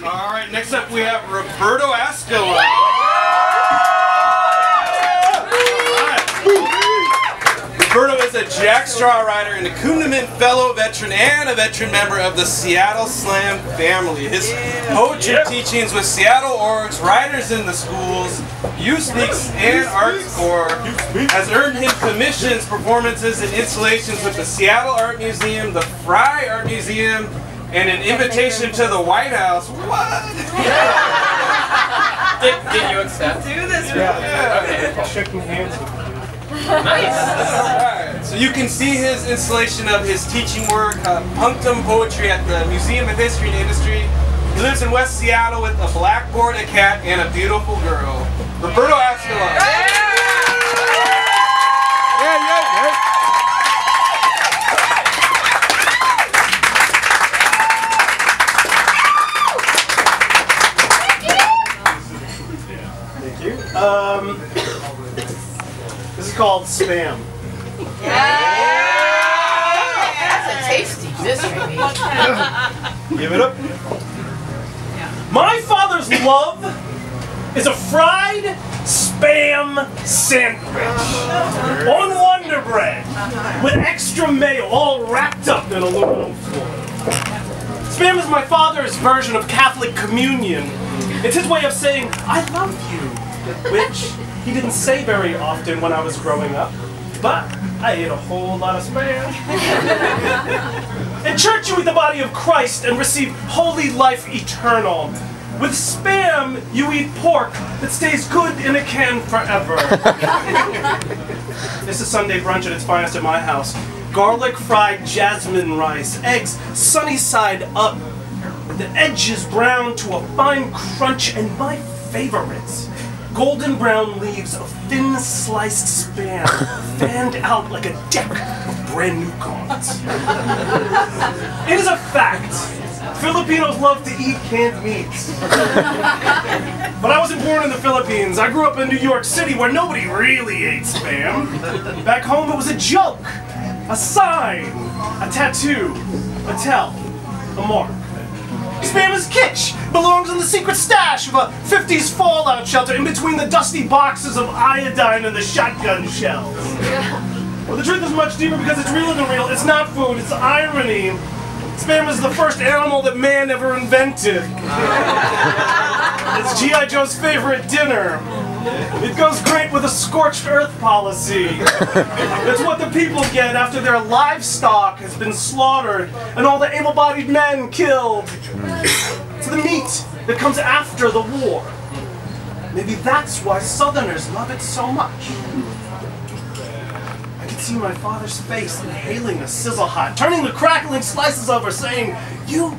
All right, next up we have Roberto Ascalon. Roberto is a jackstraw rider and a Kundaman fellow veteran and a veteran member of the Seattle Slam family. His poetry teachings with Seattle Orgs, Riders in the Schools, Youth Speaks, and Arts Corps has earned him commissions, performances, and installations with the Seattle Art Museum, the Fry Art Museum, and an invitation to the White House. What? Did you accept? Do this. Yeah. Okay. Shaking hands with you. Nice. Alright, so you can see his installation of his teaching work, punctum poetry at the Museum of History and Industry. He lives in West Seattle with a blackboard, a cat, and a beautiful girl. Roberto Ascalon. Thank you. This is called Spam. That's a tasty mystery. Give it up. My father's love is a fried Spam sandwich on Wonder Bread with extra mayo all wrapped up in aluminum foil. Spam is my father's version of Catholic communion. It's his way of saying, I love you, which he didn't say very often when I was growing up, but I ate a whole lot of Spam. In church you eat the body of Christ and receive holy life eternal. With Spam you eat pork that stays good in a can forever. This is Sunday brunch at its finest at my house. Garlic fried jasmine rice, eggs sunny side up, with the edges browned to a fine crunch, and my favorites, golden brown leaves of thin sliced Spam fanned out like a deck of brand new cards. It is a fact, Filipinos love to eat canned meats. But I wasn't born in the Philippines. I grew up in New York City where nobody really ate Spam. Back home it was a joke, a sign, a tattoo, a tell, a mark. Spam is kitsch, belongs in the secret stash of a 50s fallout shelter in between the dusty boxes of iodine and the shotgun shells. Well, the truth is much deeper because it's realer than real. It's not food, it's irony. Spam is the first animal that man ever invented. It's G.I. Joe's favorite dinner. It goes great with a scorched earth policy. It's what the people get after their livestock has been slaughtered and all the able-bodied men killed. It's the meat that comes after the war. Maybe that's why Southerners love it so much. I could see my father's face inhaling a sizzle hot, turning the crackling slices over, saying, "You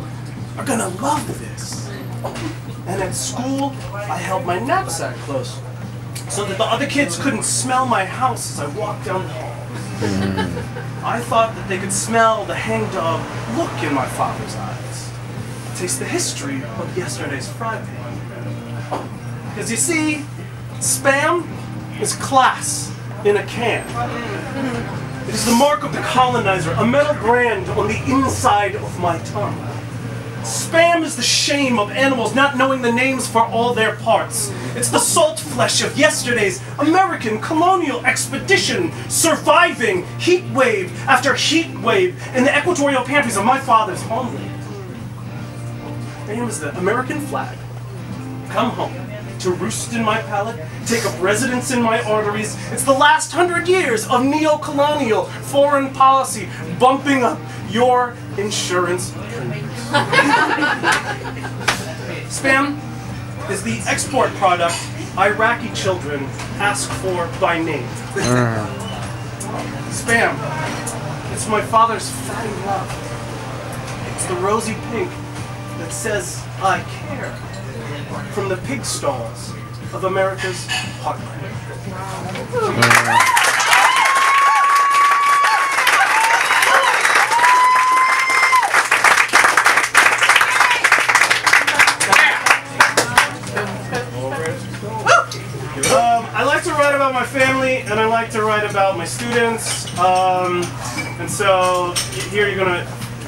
are gonna love this." And at school, I held my knapsack close, so that the other kids couldn't smell my house as I walked down the hall. I thought that they could smell the hangdog look in my father's eyes, taste the history of yesterday's fry pan. Because you see, Spam is class in a can. It is the mark of the colonizer, a metal brand on the inside of my tongue. Spam is the shame of animals not knowing the names for all their parts. It's the salt flesh of yesterday's American colonial expedition, surviving heat wave after heat wave in the equatorial pantries of my father's homeland. Spam is the American flag, come home, to roost in my palate, take up residence in my arteries. It's the last 100 years of neo-colonial foreign policy bumping up your insurance premiums. Spam is the export product Iraqi children ask for by name. Spam, it's my father's fatty love. It's the rosy pink that says, I care, from the pig stalls of America's heartland. I like to write about my family, and I like to write about my students. And so here you're gonna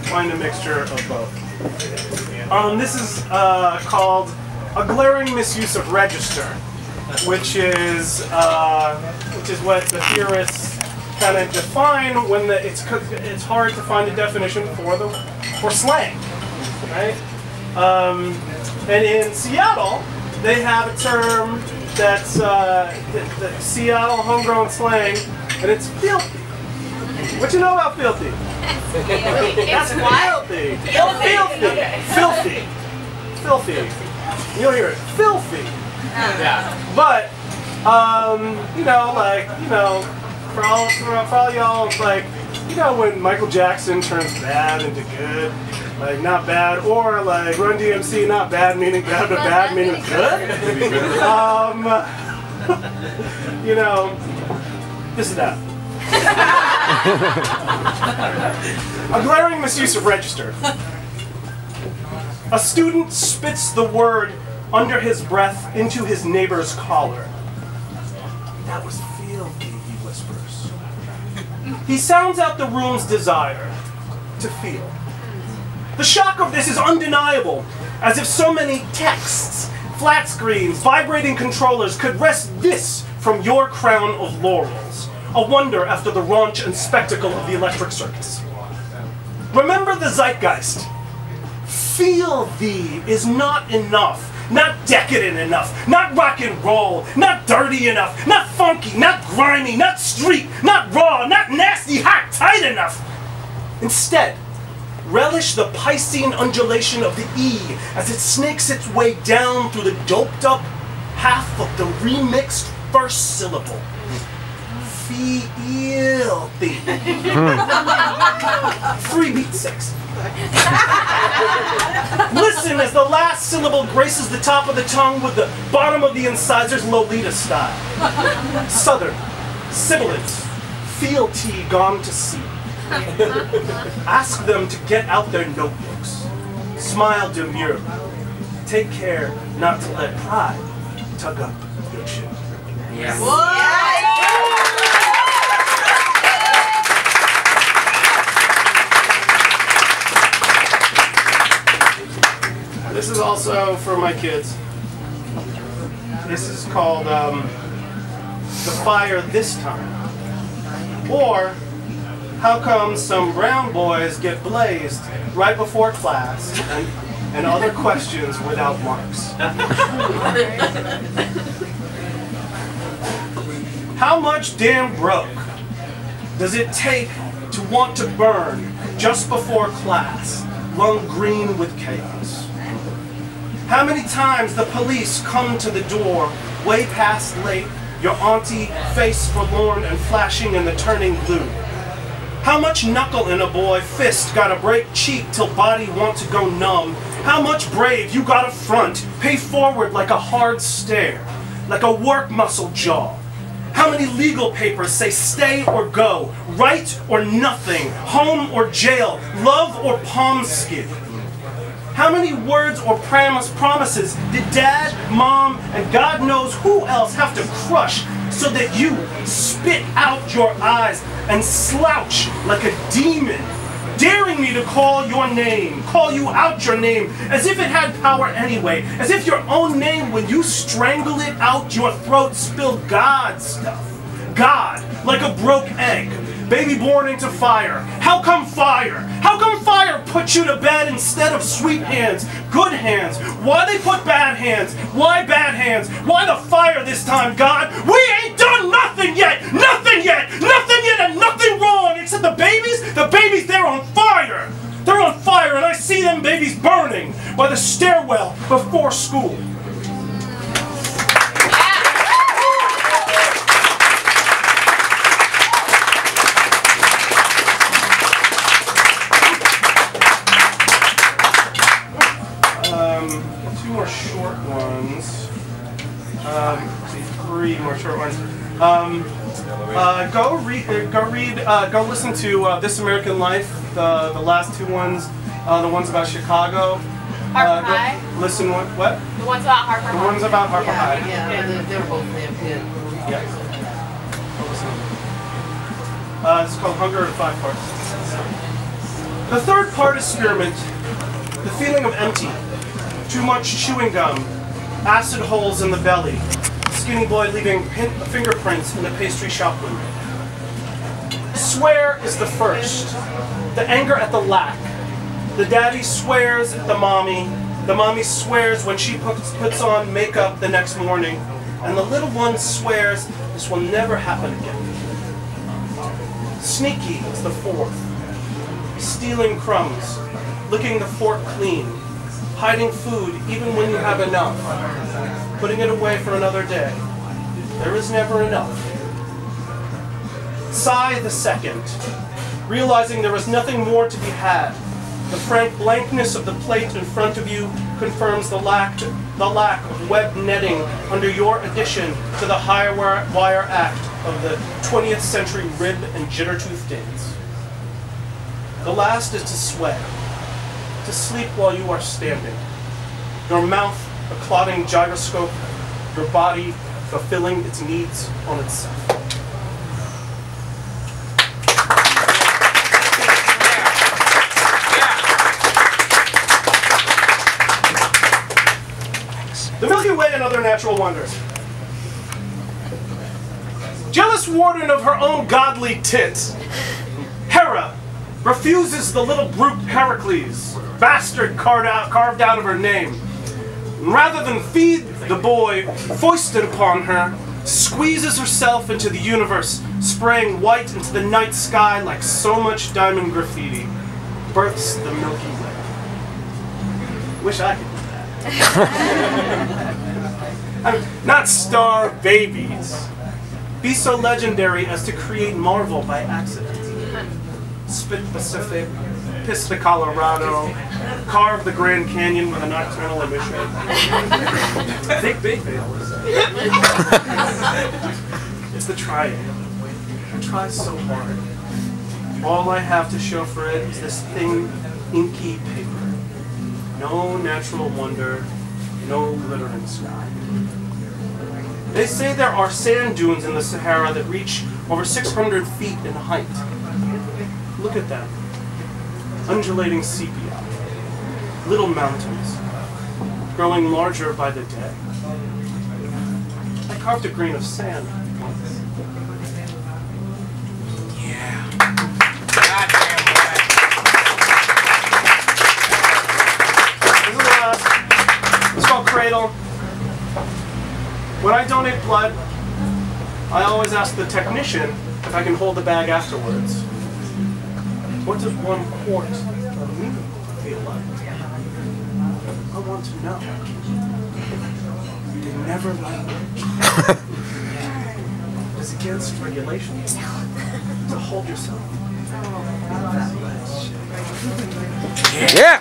find a mixture of both. This is called a glaring misuse of register, which is what the theorists kind of define when it's hard to find a definition for slang, right? And in Seattle, they have a term that's the Seattle homegrown slang, and it's filthy. What you know about filthy? That's filthy. Filthy. Filthy. You'll hear it. Filthy. Yeah. But for all y'all, like, when Michael Jackson turns bad into good, like not bad, or like Run DMC, not bad meaning bad, but bad meaning good. This is that. A glaring misuse of register. A student spits the word under his breath into his neighbor's collar. That was filthy, he whispers. He sounds out the room's desire to feel. The shock of this is undeniable, as if so many texts, flat screens, vibrating controllers could wrest this from your crown of laurels. A wonder after the raunch and spectacle of the electric circus. Remember the zeitgeist. Feel thee is not enough, not decadent enough, not rock and roll, not dirty enough, not funky, not grimy, not street, not raw, not nasty, hot, tight enough. Instead, relish the Piscean undulation of the E as it snakes its way down through the doped up half of the remixed first syllable. Filthy. Free beat 6. Listen as the last syllable graces the top of the tongue with the bottom of the incisors Lolita style. Southern, sibilant, fealty gone to sea. Ask them to get out their notebooks. Smile demurely. Take care not to let pride tug up your chin. Yes. This is also for my kids. This is called The Fire This Time. Or, how come some brown boys get blazed right before class and other questions without marks? How much damn broke does it take to want to burn just before class, lung green with chaos? How many times the police come to the door, way past late, your auntie, face forlorn and flashing in the turning blue? How much knuckle in a boy fist gotta break cheek till body want to go numb? How much brave you gotta front, pay forward like a hard stare, like a work muscle jaw? How many legal papers say stay or go, right or nothing, home or jail, love or palm skin? How many words or promises did Dad, Mom, and God knows who else have to crush so that you spit out your eyes and slouch like a demon, daring me to call your name, call you out your name, as if it had power anyway, as if your own name, when you strangle it out your throat, spilled God stuff. God, like a broke egg, baby born into fire. How come fire? How come fire put you to bed instead of sweet hands, good hands? Why they put bad hands? Why bad hands? Why the fire this time, God? We ain't done nothing yet! Nothing yet! Nothing yet and nothing wrong! Except the babies, they're on fire! They're on fire and I see them babies burning by the stairwell before school. Two more short ones. Three more short ones. Go listen to This American Life. The last two ones, the ones about Chicago. Harper High? Listen, what? The ones about Harper High. The ones about Harper High. Yeah, they're both damn good. Yeah. It's called Hunger in 5 Parts. The third part is spearmint, the feeling of empty, too much chewing gum, acid holes in the belly, skinny boy leaving fingerprints in the pastry shop window. Swear is the first, the anger at the lack. The daddy swears at the mommy swears when she puts on makeup the next morning, and the little one swears this will never happen again. Sneaky is the fourth, stealing crumbs, licking the fork clean, hiding food even when you have enough, putting it away for another day. There is never enough. Sigh the second, realizing there is nothing more to be had. The frank blankness of the plate in front of you confirms the lack of web netting under your addition to the high wire act of the 20th century rib and jittertooth dance. The last is to sway, to sleep while you are standing. Your mouth a clotting gyroscope, your body fulfilling its needs on itself. The Milky Way and other natural wonders. Jealous warden of her own godly tits, Hera refuses the little brute Heracles, bastard carved out of her name. Rather than feed the boy foisted upon her, squeezes herself into the universe, spraying white into the night sky like so much diamond graffiti, births the Milky Way. Wish I could do that. I mean, not star babies. Be so legendary as to create Marvel by accident. Spit Pacific, piss the Colorado, carve the Grand Canyon with a nocturnal emission. Think big, they always say. It's the triangle. I try so hard. All I have to show for it is this thin, inky paper. No natural wonder, no glittering sky. They say there are sand dunes in the Sahara that reach over 600 feet in height. Look at them. Undulating sepia. Little mountains, growing larger by the day. I carved a grain of sand once. Yeah. Goddamn right. This is the last. It's called Cradle. When I donate blood, I always ask the technician if I can hold the bag afterwards. What does 1 quart of me feel like? I want to know. They never language. It's against regulations to hold yourself. Yeah!